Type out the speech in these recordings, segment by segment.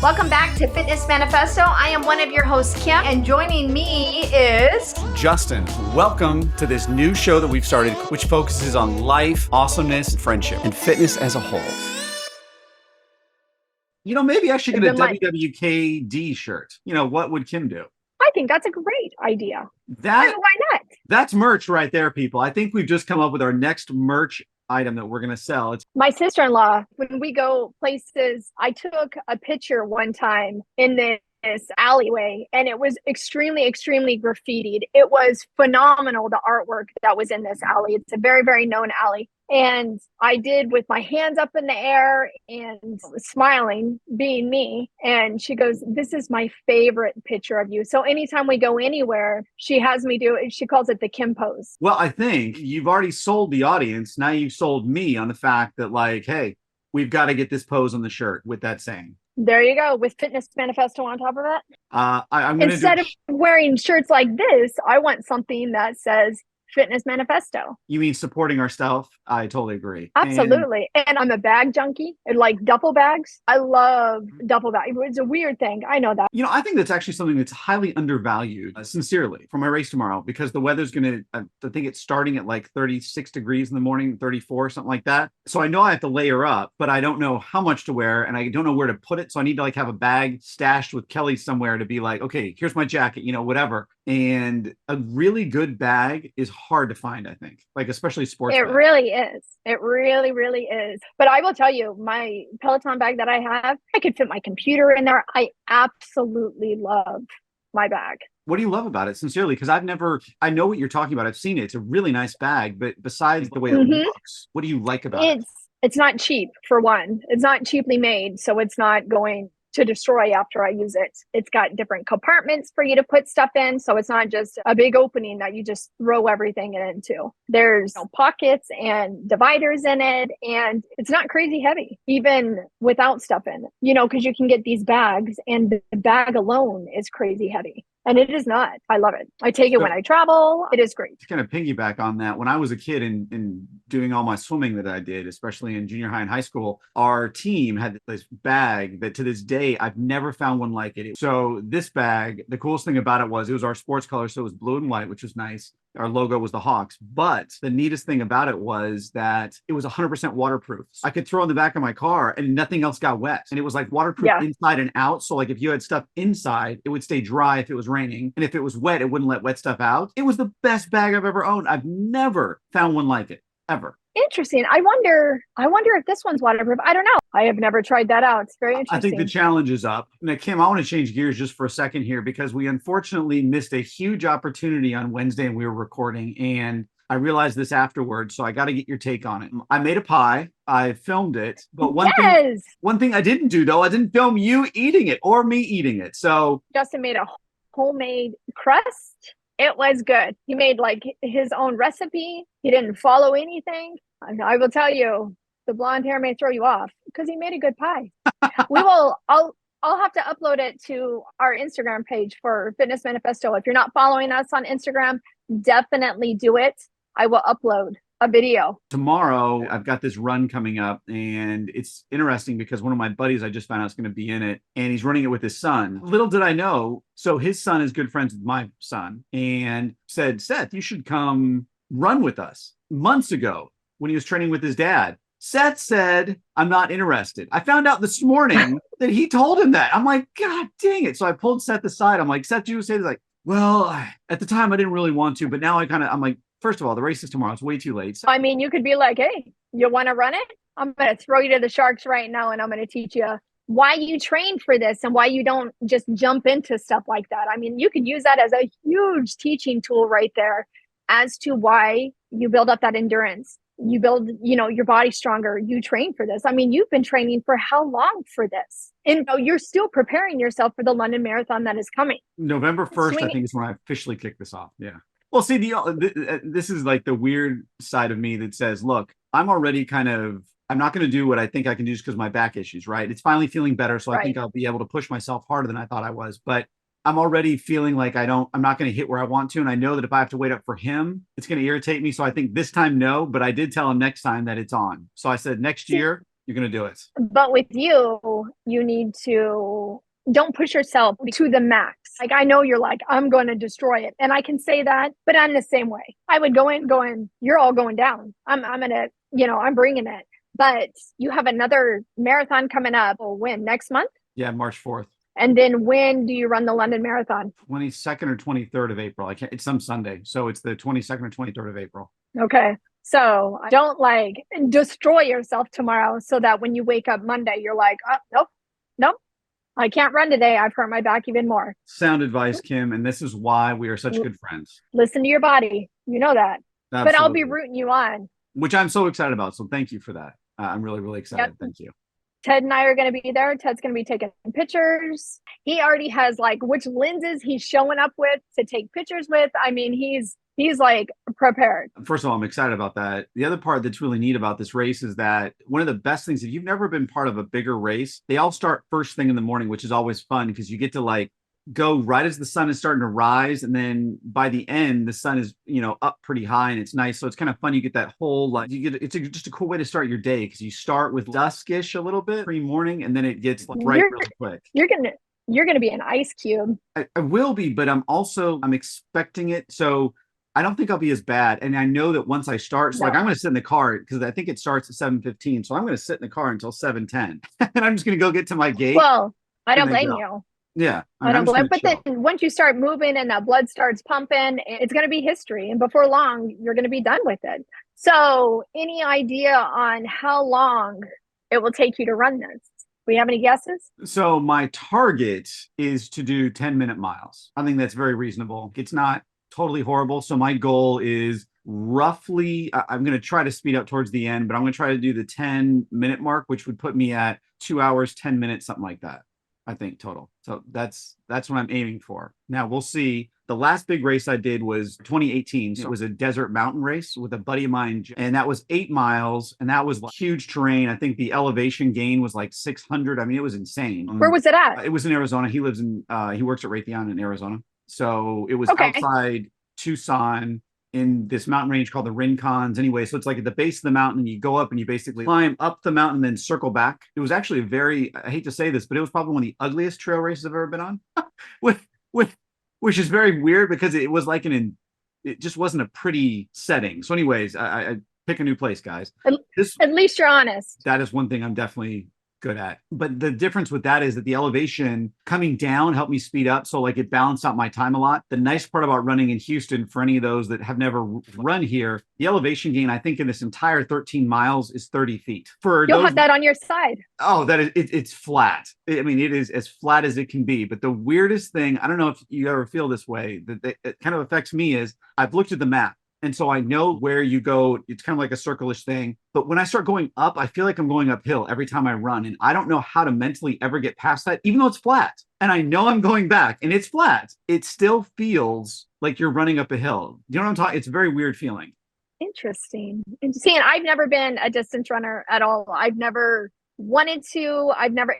Welcome back to Fitness Manifesto. I am one of your hosts, Kim, and joining me is Justin. Welcome to this new show that we've started, which focuses on life, awesomeness, friendship, and fitness as a whole. You know, maybe I should get a WWKD shirt. You know, what would Kim do? I think that's a great idea. Why not? That's merch right there, people. I think we've just come up with our next merch item that we're going to sell. It's my sister-in-law, when we go places, I took a picture one time in this alleyway and it was extremely graffitied. It was phenomenal, the artwork that was in this alley. It's a very, very known alley. And I did with my hands up in the air and smiling, being me. And she goes, "This is my favorite picture of you." So anytime we go anywhere, she has me do it. She calls it the Kim pose. Well, I think you've already sold the audience. Now you've sold me on the fact that, like, hey, we've got to get this pose on the shirt with that saying. There you go, with Fitness Manifesto on top of it. I'm gonna Instead of wearing shirts like this, I want something that says Fitness Manifesto. You mean supporting ourselves? I totally agree. Absolutely. And I'm a bag junkie. I like duffel bags. I love duffel bags. It's a weird thing. I know that. You know, I think that's actually something that's highly undervalued, sincerely, for my race tomorrow, because the weather's going to, I think it's starting at like 36 degrees in the morning, 34, something like that. So I know I have to layer up, but I don't know how much to wear and I don't know where to put it. So I need to like have a bag stashed with Kelly somewhere to be like, okay, here's my jacket, you know, whatever. And a really good bag is hard to find, I think, like especially sports. It really is. It really is. But I will tell you, my Peloton bag that I have, I could fit my computer in there. I absolutely love my bag. What do you love about it, sincerely? Because I know what you're talking about. I've seen it. It's a really nice bag, but besides the way it looks, what do you like about it? It's not cheap, for one. It's not cheaply made, so it's not going to destroy after I use it. It's got different compartments for you to put stuff in. So it's not just a big opening that you just throw everything into. There's pockets and dividers in it. And it's not crazy heavy, even without stuff in it, you know, because you can get these bags and the bag alone is crazy heavy. And it is not. I love it. I take it when I travel. It is great. To kind of piggyback on that, when I was a kid and doing all my swimming that I did, especially in junior high and high school, our team had this bag that to this day, I've never found one like it. So this bag, the coolest thing about it was our sports color. So it was blue and white, which was nice. Our logo was the Hawks. But the neatest thing about it was that it was 100% waterproof. I could throw in the back of my car and nothing else got wet. And it was like waterproof inside and out. So like if you had stuff inside, it would stay dry if it was raining. And if it was wet, it wouldn't let wet stuff out. It was the best bag I've ever owned. I've never found one like it, ever. Interesting. I wonder if this one's waterproof. I don't know. I have never tried that out. It's very interesting. I think the challenge is up. Now, Kim, I want to change gears just for a second here because we unfortunately missed a huge opportunity on Wednesday and we were recording, and I realized this afterwards, so I got to get your take on it. I made a pie. I filmed it, but one thing I didn't do though, I didn't film you eating it or me eating it. So Justin made a homemade crust. It was good. He made like his own recipe. He didn't follow anything. I will tell you, the blonde hair may throw you off because he made a good pie. I'll have to upload it to our Instagram page for Fitness Manifesto. If you're not following us on Instagram, definitely do it. I will upload a video. Tomorrow, I've got this run coming up, and it's interesting because one of my buddies I just found out is going to be in it, and he's running it with his son. Little did I know, so his son is good friends with my son, and said, "Seth, you should come run with us." Months ago, when he was training with his dad, Seth said, "I'm not interested." I found out this morning that he told him that. I'm like, God dang it. So I pulled Seth aside. I'm like, "Seth, did you say this?" Like, well, at the time I didn't really want to, but now I'm like, first of all, the race is tomorrow. It's way too late. So, I mean, you could be like, "Hey, you want to run it? I'm going to throw you to the sharks right now. And I'm going to teach you why you train for this and why you don't just jump into stuff like that." I mean, you could use that as a huge teaching tool right there as to why you build up that endurance. You build, your body stronger. You train for this. I mean, you've been training for how long for this? And you're still preparing yourself for the London Marathon that is coming. November 1st, I think, is when I officially kick this off. Yeah. Well, see, this is like the weird side of me that says, look, I'm already I'm not going to do what I think I can do just because of my back issues, right? It's finally feeling better. So I think I'll be able to push myself harder than I thought I was. But I'm already feeling like I'm not going to hit where I want to. And I know that if I have to wait up for him, it's going to irritate me. So I think this time, no, but I did tell him next time that it's on. So I said, next year, You're going to do it. But with you, you need to don't push yourself to the max. Like, I know you're like, I'm going to destroy it. And I can say that, but I'm the same way. I would go in going, you're all going down. I'm going to, I'm bringing it. But you have another marathon coming up. When? Next month? Yeah, March 4th. And then when do you run the London Marathon? 22nd or 23rd of April. It's some Sunday. So it's the 22nd or 23rd of April. Okay. So don't like destroy yourself tomorrow so that when you wake up Monday, you're like, oh, nope, I can't run today. I've hurt my back even more. Sound advice, Kim. And this is why we are such good friends. Listen to your body. You know that. Absolutely. But I'll be rooting you on. Which I'm so excited about. So thank you for that. I'm really, really excited. Yep. Thank you. Ted and I are going to be there. Ted's going to be taking pictures. He already has like which lenses he's showing up with to take pictures with. I mean, he's like prepared. First of all, I'm excited about that. The other part that's really neat about this race is that one of the best things, if you've never been part of a bigger race, they all start first thing in the morning, which is always fun because you get to like go right as the sun is starting to rise. And then by the end, the sun is, up pretty high and it's nice. So it's kind of fun. You get that whole, like, just a cool way to start your day because you start with duskish a little bit pre-morning and then it gets bright really quick. You're going to be an ice cube. I will be, but I'm expecting it. So I don't think I'll be as bad. And I know that once I start, so like I'm going to sit in the car because I think it starts at 7:15. So I'm going to sit in the car until 7:10 and I'm just going to go get to my gate. Well, I don't blame you. Yeah. I don't blame, but then once you start moving and that blood starts pumping, it's going to be history. And before long, you're going to be done with it. So any idea on how long it will take you to run this? We have any guesses? So my target is to do 10-minute miles. I think that's very reasonable. It's not totally horrible. So my goal is roughly, I'm going to try to speed up towards the end, but I'm going to try to do the 10-minute mark, which would put me at 2 hours, 10 minutes, something like that, I think total. So that's what I'm aiming for. Now we'll see. The last big race I did was 2018. So it was a desert mountain race with a buddy of mine. And that was 8 miles. And that was like huge terrain. I think the elevation gain was like 600. I mean, it was insane. Where was it at? It was in Arizona. He works at Raytheon in Arizona. So it was outside Tucson in this mountain range called the Rincons anyway. So it's like at the base of the mountain and you go up and you basically climb up the mountain and then circle back. It was actually I hate to say this, but it was probably one of the ugliest trail races I've ever been on which is very weird because it was like it just wasn't a pretty setting. So anyways, I pick a new place, guys. At least you're honest. That is one thing I'm definitely good at. But the difference with that is that the elevation coming down helped me speed up. So like it balanced out my time a lot. The nice part about running in Houston, for any of those that have never run here, the elevation gain, I think in this entire 13 miles is 30 feet. You'll have that on your side. Oh, it's flat. I mean, it is as flat as it can be. But the weirdest thing, I don't know if you ever feel this way, that it kind of affects me is I've looked at the map. And so I know where you go. It's kind of like a circle-ish thing. But when I start going up, I feel like I'm going uphill every time I run. And I don't know how to mentally ever get past that, even though it's flat. And I know I'm going back and it's flat. It still feels like you're running up a hill. You know what I'm talking? It's a very weird feeling. Interesting. And I've never been a distance runner at all. I've never wanted to.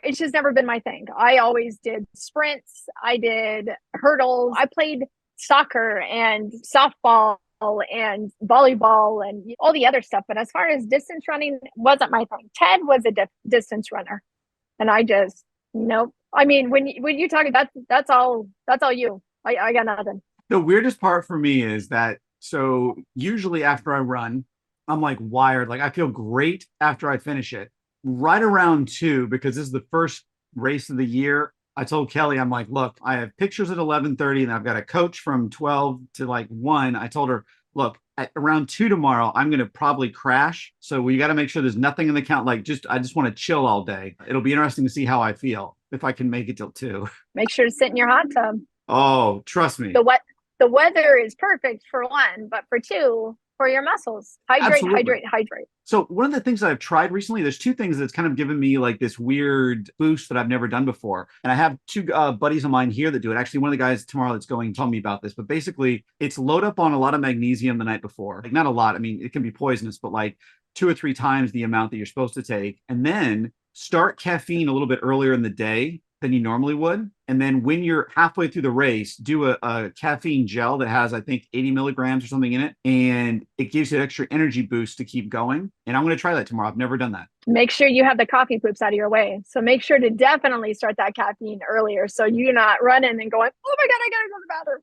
It's just never been my thing. I always did sprints. I did hurdles. I played soccer and softball and volleyball and all the other stuff. But as far as distance running, wasn't my thing. Ted was a distance runner. And I just, nope. I mean, when you talk, that's all you. I got nothing. The weirdest part for me is that, so usually after I run, I'm like wired. Like I feel great after I finish it. Right around 2, because this is the first race of the year, I told Kelly, I'm like, look, I have pictures at 11:30 and I've got a coach from 12 to like 1. I told her, look, at around 2 tomorrow, I'm going to probably crash. So we got to make sure there's nothing in the count. Like I just want to chill all day. It'll be interesting to see how I feel if I can make it till 2. Make sure to sit in your hot tub. Oh, trust me. The weather is perfect for 1, but for 2, for your muscles. Hydrate. So one of the things that I've tried recently, there's 2 things that's kind of given me like this weird boost that I've never done before. And I have 2 buddies of mine here that do it. Actually, one of the guys tomorrow that's going to tell me about this. But basically, it's load up on a lot of magnesium the night before. Like not a lot. I mean, it can be poisonous, but like 2 or 3 times the amount that you're supposed to take. And then start caffeine a little bit earlier in the day. than you normally would. And then when you're halfway through the race, do a caffeine gel that has, I think, 80 milligrams or something in it. And it gives you an extra energy boost to keep going. And I'm going to try that tomorrow. I've never done that. Make sure you have the coffee poops out of your way. So make sure to definitely start that caffeine earlier, so you're not running and going, oh my God, I got to go to the bathroom.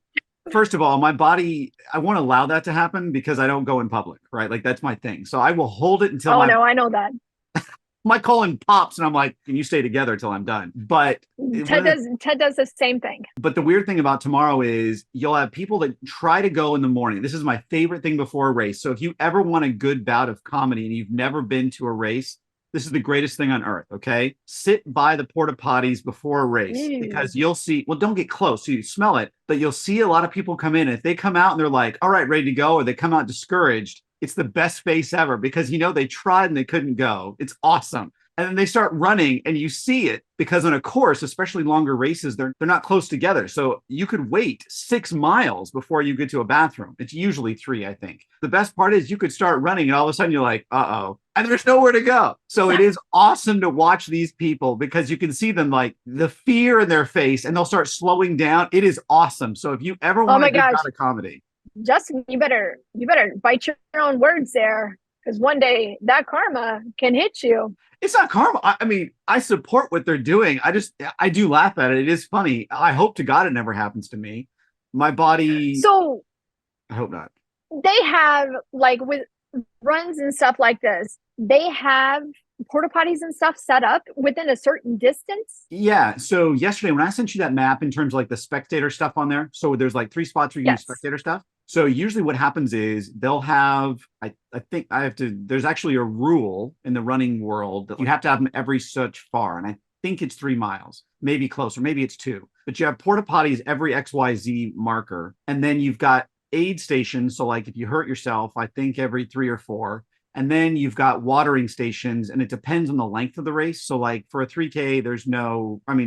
First of all, my body, I won't allow that to happen because I don't go in public, right? Like that's my thing. So I will hold it until no, I know that. my colon pops and I'm like, can you stay together till I'm done? But Ted does the same thing. But the weird thing about tomorrow is you'll have people that try to go in the morning. This is my favorite thing before a race. So if you ever want a good bout of comedy and you've never been to a race, this is the greatest thing on earth, okay? Sit by the porta potties before a race because you'll see, well, don't get close so you smell it, but you'll see a lot of people come in. If they come out and they're like, all right, ready to go, or they come out discouraged, it's the best face ever because, they tried and they couldn't go. It's awesome. And then they start running and you see it because on a course, especially longer races, they're not close together. So you could wait 6 miles before you get to a bathroom. It's usually 3, I think. The best part is you could start running and all of a sudden you're like, uh-oh, and there's nowhere to go. So it is awesome to watch these people because you can see them like the fear in their face and they'll start slowing down. It is awesome. So if you ever want to get out of comedy. Justin, you better bite your own words there, because one day that karma can hit you. It's not karma. I mean, I support what they're doing. I do laugh at it. It is funny. I hope to God it never happens to me. My body. So I hope not. They have, like, with runs and stuff like this, they have porta potties and stuff set up within a certain distance. Yeah. So yesterday when I sent you that map in terms of like the spectator stuff on there, so there's like 3 spots where you can do spectator stuff. So usually what happens is they'll have, I think there's actually a rule in the running world that you have to have them every such far. And I think it's 3 miles, maybe closer, maybe it's 2. But you have porta potties every XYZ marker. And then you've got aid stations. So like if you hurt yourself, I think every 3 or 4. And then you've got watering stations, and it depends on the length of the race. So like for a 3K,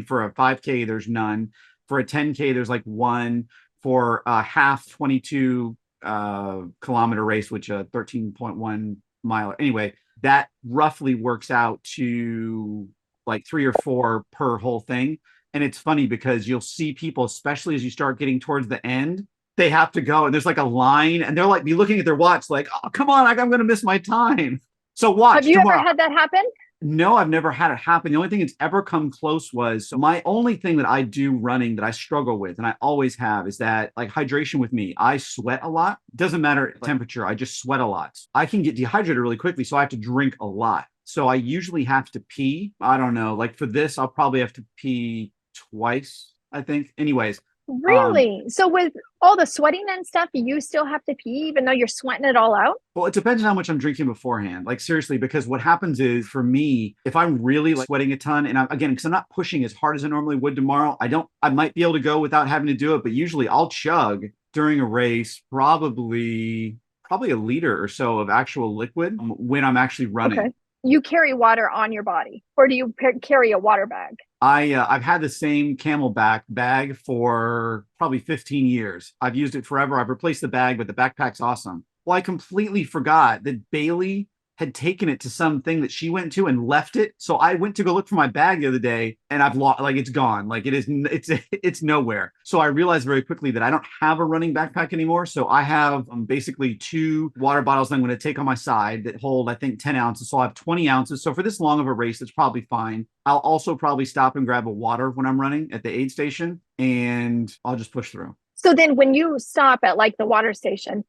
for a 5K, there's none. For a 10K, there's like 1. For a half 22 kilometer race, which a 13.1 mile. Anyway, that roughly works out to like 3 or 4 per whole thing. And it's funny because you'll see people, especially as you start getting towards the end, they have to go and there's like a line and they're like be looking at their watch like, oh, come on, I'm going to miss my time. So watch. Have you ever had that happen? No, I've never had it happen. The only thing that's ever come close was, so my only thing that I do running that I struggle with, and I always have, is that like hydration with me. I sweat a lot. Doesn't matter temperature. I just sweat a lot. I can get dehydrated really quickly. So I have to drink a lot. So I usually have to pee. I don't know. Like for this, I'll probably have to pee twice, I think. Anyways. Really? So with all the sweating and stuff, you still have to pee even though you're sweating it all out? Well, it depends on how much I'm drinking beforehand. Like seriously, because what happens is for me, if I'm really like sweating a ton and because I'm not pushing as hard as I normally would tomorrow, I might be able to go without having to do it. But usually I'll chug during a race, probably a liter or so of actual liquid when I'm actually running. Okay. You carry water on your body, or do you carry a water bag? I've had the same Camelback bag for probably 15 years. I've used it forever. I've replaced the bag, but the backpack's awesome. Well, I completely forgot that Bailey had taken it to something that she went to and left it. So I went to go look for my bag the other day and I've lost, like it's gone. Like it's nowhere. So I realized very quickly that I don't have a running backpack anymore. So I have basically 2 water bottles that I'm going to take on my side that hold, I think 10 ounces. So I have 20 ounces. So for this long of a race, it's probably fine. I'll also probably stop and grab a water when I'm running at the aid station and I'll just push through. So then when you stop at like the water station,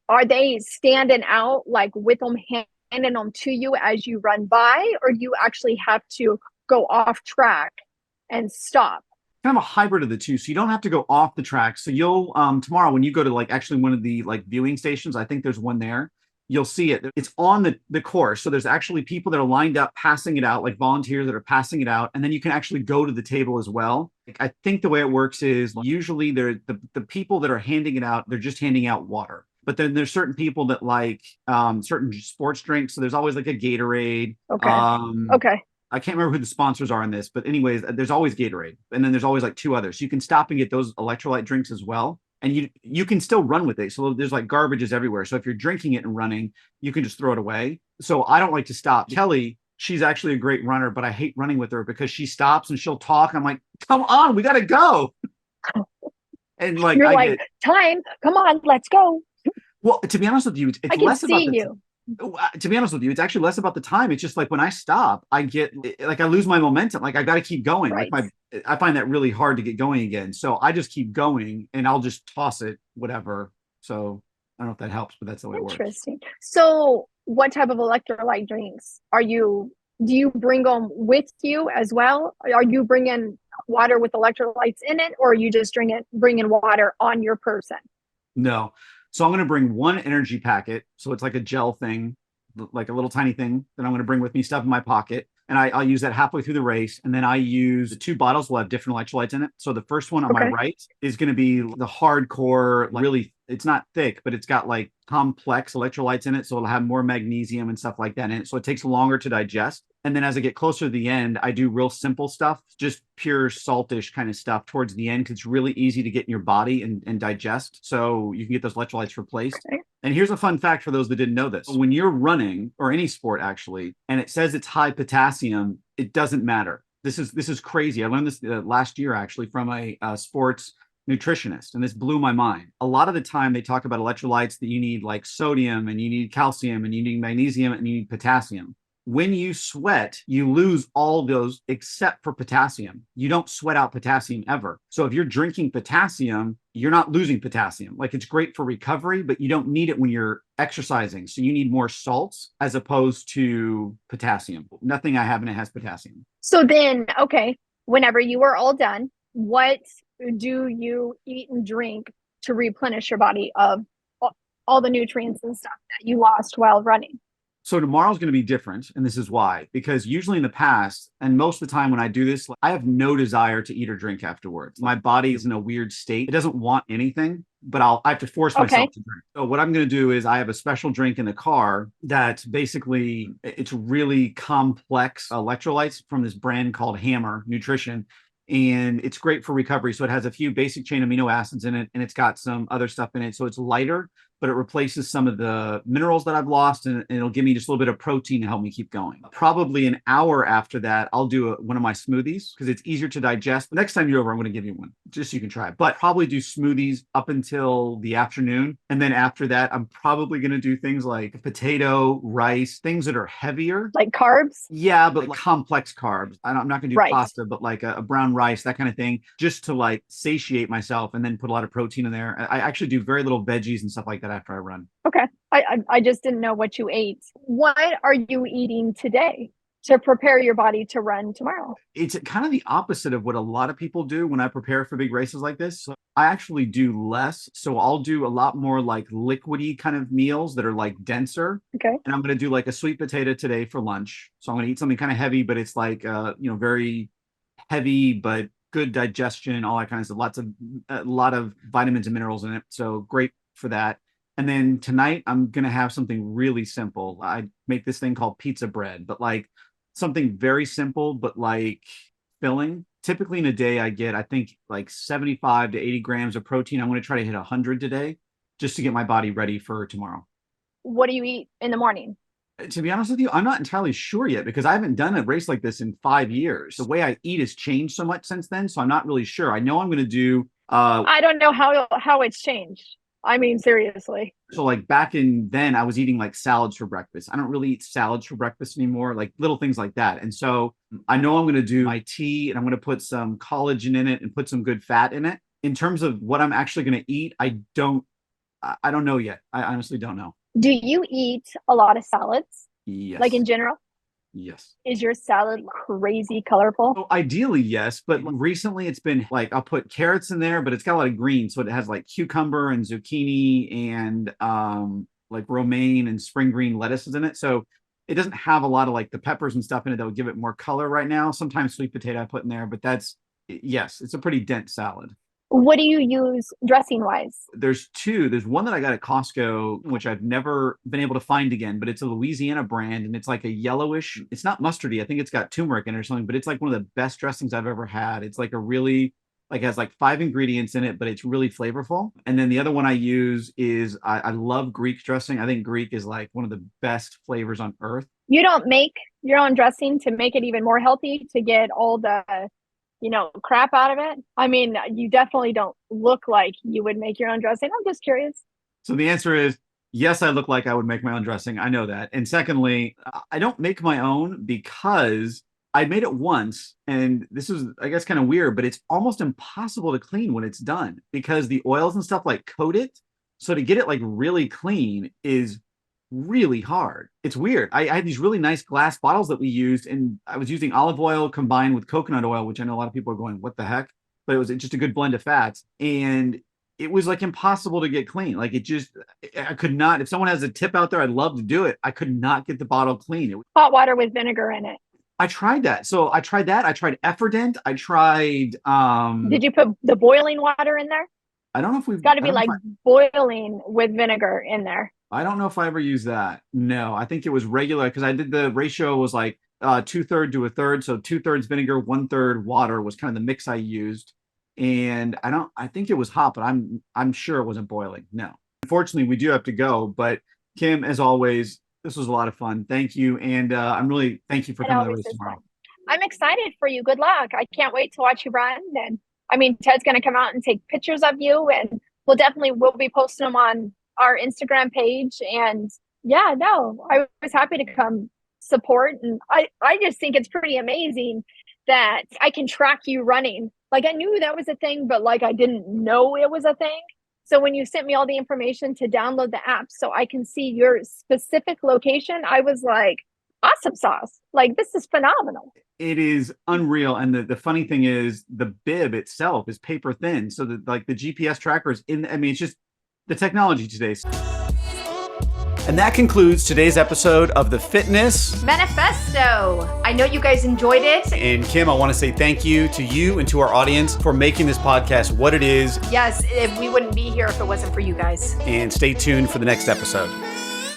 are they standing out like with them handing them to you as you run by, or do you actually have to go off track and stop? Kind of a hybrid of the two. So you don't have to go off the track. So you'll tomorrow when you go to like actually one of the like viewing stations, I think there's one there. You'll see it. It's on the course. So there's actually people that are lined up passing it out, like volunteers that are passing it out. And then you can actually go to the table as well. I think the way it works is usually they're the people that are handing it out, they're just handing out water. But then there's certain people that like certain sports drinks. So there's always like a Gatorade. Okay. Okay. I can't remember who the sponsors are in this, but anyways, there's always Gatorade. And then there's always like 2 others. So you can stop and get those electrolyte drinks as well. And you can still run with it. So there's like garbages everywhere. So if you're drinking it and running, you can just throw it away. So I don't like to stop. Kelly, She's actually a great runner, but I hate running with her because she stops and she'll talk. I'm like, come on, we got to go. And like, You're like, time, come on, let's go. well, to be honest with you, I it's can less about see you. to be honest with you, it's actually less about the time. It's just like when I stop, I get like I lose my momentum. Like I got to keep going. Right. Like I find that really hard to get going again. So I just keep going and I'll just toss it, whatever. So I don't know if that helps, but that's the way it works. Interesting. So what type of electrolyte drinks do you bring them with you as well? Are you bringing water with electrolytes in it, or are you just bringing water on your person? No. So I'm going to bring one energy packet. So it's like a gel thing, like a little tiny thing that I'm going to bring with me, stuff in my pocket. And I'll use that halfway through the race. And then I use the 2 bottles will have different electrolytes in it. So the first one on my right is going to be the hardcore, really, it's not thick, but it's got like complex electrolytes in it. So it'll have more magnesium and stuff like that in it. So it takes longer to digest. And then as I get closer to the end, I do real simple stuff, just pure saltish kind of stuff towards the end, because it's really easy to get in your body and digest. So you can get those electrolytes replaced. Okay. And here's a fun fact for those that didn't know this. When you're running, or any sport actually, and it says it's high potassium, it doesn't matter. This is crazy. I learned this last year actually from a sports nutritionist, and this blew my mind. A lot of the time they talk about electrolytes that you need, like sodium and you need calcium and you need magnesium and you need potassium. When you sweat, you lose all those except for potassium. You don't sweat out potassium ever. So if you're drinking potassium, you're not losing potassium. Like, it's great for recovery, but you don't need it when you're exercising. So you need more salts as opposed to potassium. Nothing I have in it has potassium. So then, okay, whenever you are all done, what do you eat and drink to replenish your body of all the nutrients and stuff that you lost while running? So tomorrow's going to be different. And this is why, because usually in the past, and most of the time when I do this, I have no desire to eat or drink afterwards. My body is in a weird state. It doesn't want anything, but I have to force myself to drink. So what I'm going to do is I have a special drink in the car that's basically, it's really complex electrolytes from this brand called Hammer Nutrition. And it's great for recovery. So it has a few basic chain amino acids in it, and it's got some other stuff in it. So it's lighter, but it replaces some of the minerals that I've lost, and it'll give me just a little bit of protein to help me keep going. Probably an hour after that, I'll do one of my smoothies because it's easier to digest. Next time you're over, I'm going to give you one just so you can try it. But probably do smoothies up until the afternoon. And then after that, I'm probably going to do things like potato, rice, things that are heavier. Like carbs? Yeah, but like complex carbs. I'm not going to do pasta, but like a brown rice, that kind of thing, just to like satiate myself, and then put a lot of protein in there. I actually do very little veggies and stuff like that after I run. Okay. I just didn't know what you ate. What are you eating today to prepare your body to run tomorrow? It's kind of the opposite of what a lot of people do when I prepare for big races like this. So I actually do less. So I'll do a lot more like liquidy kind of meals that are like denser. Okay. And I'm going to do like a sweet potato today for lunch. So I'm going to eat something kind of heavy, but it's like, very heavy, but good digestion, all that kind of stuff. A lot of vitamins and minerals in it. So great for that. And then tonight I'm going to have something really simple. I make this thing called pizza bread, but like something very simple, but like filling. Typically in a day, I get, I think, like 75 to 80 grams of protein. I'm going to try to hit 100 today just to get my body ready for tomorrow. What do you eat in the morning? To be honest with you, I'm not entirely sure yet because I haven't done a race like this in 5 years. The way I eat has changed so much since then. So I'm not really sure. I know I'm going to do. I don't know how it's changed. I mean, seriously. So like back in then, I was eating like salads for breakfast. I don't really eat salads for breakfast anymore, like little things like that. And so I know I'm going to do my tea, and I'm going to put some collagen in it and put some good fat in it. In terms of what I'm actually going to eat, I don't know yet. I honestly don't know. Do you eat a lot of salads? Yes. Like in general? Yes. Is your salad crazy colorful? So ideally, yes. But recently it's been like, I'll put carrots in there, but it's got a lot of green. So it has like cucumber and zucchini and like romaine and spring green lettuces in it. So it doesn't have a lot of like the peppers and stuff in it that would give it more color right now. Sometimes sweet potato I put in there, but yes, it's a pretty dense salad. What do you use dressing wise? There's two. There's one that I got at Costco, which I've never been able to find again, but it's a Louisiana brand, and it's like a yellowish, it's not mustardy. I think it's got turmeric in it or something, but it's like one of the best dressings I've ever had. It's like has like 5 ingredients in it, but it's really flavorful. And then the other one I use is I love Greek dressing. I think Greek is like one of the best flavors on earth. You don't make your own dressing to make it even more healthy, to get all the, crap out of it? I mean, you definitely don't look like you would make your own dressing. I'm just curious. So the answer is yes, I look like I would make my own dressing. I know that. And secondly, I don't make my own because I made it once. And this is, I guess, kind of weird, but it's almost impossible to clean when it's done because the oils and stuff like coat it. So to get it like really clean is really hard. It's weird. I had these really nice glass bottles that we used, and I was using olive oil combined with coconut oil, which I know a lot of people are going, what the heck? But it was just a good blend of fats. And it was like impossible to get clean. Like I could not, if someone has a tip out there, I'd love to do it. I could not get the bottle clean. Hot water with vinegar in it. I tried that. So I tried that. I tried Efferdent. I tried. Did you put the boiling water in there? I don't know if we've got to be like boiling with vinegar in there. I don't know if I ever used that. No, I think it was regular because I did the ratio was like 2/3 to 1/3. So 2/3 vinegar, 1/3 water was kind of the mix I used. And I think it was hot, but I'm sure it wasn't boiling. No. Unfortunately, we do have to go. But Kim, as always, this was a lot of fun. Thank you. And thank you for coming to the race tomorrow. I'm excited for you. Good luck. I can't wait to watch you run. And I mean, Ted's going to come out and take pictures of you, and we'll be posting them on our Instagram page. And yeah, no, I was happy to come support. And I just think it's pretty amazing that I can track you running. Like, I knew that was a thing, but like, I didn't know it was a thing. So when you sent me all the information to download the app so I can see your specific location, I was like, awesome sauce. Like, this is phenomenal. It is unreal. And the funny thing is the bib itself is paper thin. So that like the GPS trackers it's just the technology today. And that concludes today's episode of the Fitness Manifesto. I know you guys enjoyed it. And Kim, I want to say thank you to you and to our audience for making this podcast what it is. Yes, we wouldn't be here if it wasn't for you guys. And stay tuned for the next episode.